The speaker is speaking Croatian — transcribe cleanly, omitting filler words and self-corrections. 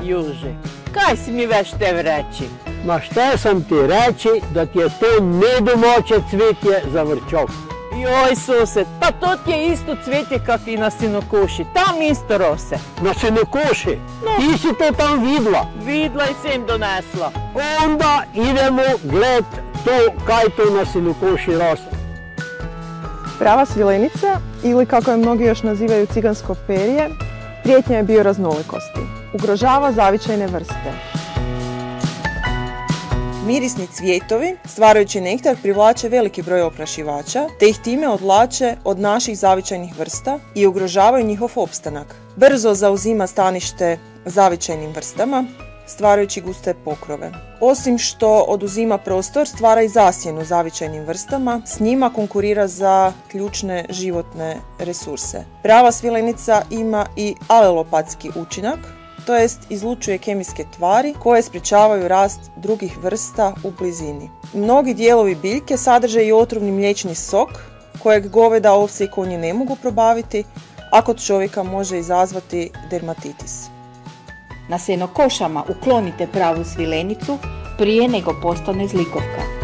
Juže, kaj si mi već tev reći? Ma šta sam ti reći da ti je to nedomaće cvetje za vrčok? Joj, sused, pa to ti je isto cvetje kak i na Sinokoši, tam isto rose. Na Sinokoši? Ti si to tam vidla? Vidla i si im donesla. Onda idemo gled to kaj to na Sinokoši rose. Prava svilenica, ili kako je mnogi još nazivaju cigansko perje, prijetnja je bioraznolikosti. Ugrožava zavičajne vrste. Mirisni cvjetovi, stvarajući nektar, privlače veliki broj oprašivača, te ih time odvlače od naših zavičajnih vrsta i ugrožavaju njihov opstanak. Brzo zauzima stanište zavičajnim vrstama, stvarajući guste pokrove. Osim što oduzima prostor, stvara i zasjenu zavičajnim vrstama, s njima konkurira za ključne životne resurse. Prava svilenica ima i alelopatski učinak, to jest izlučuje kemijske tvari koje sprječavaju rast drugih vrsta u blizini. Mnogi dijelovi biljke sadrže i otrovni mliječni sok kojeg goveda, ovce i konji ne mogu probaviti, a kod čovjeka može izazvati dermatitis. Na senokošama uklonite pravu svilenicu prije nego postane zlikovka.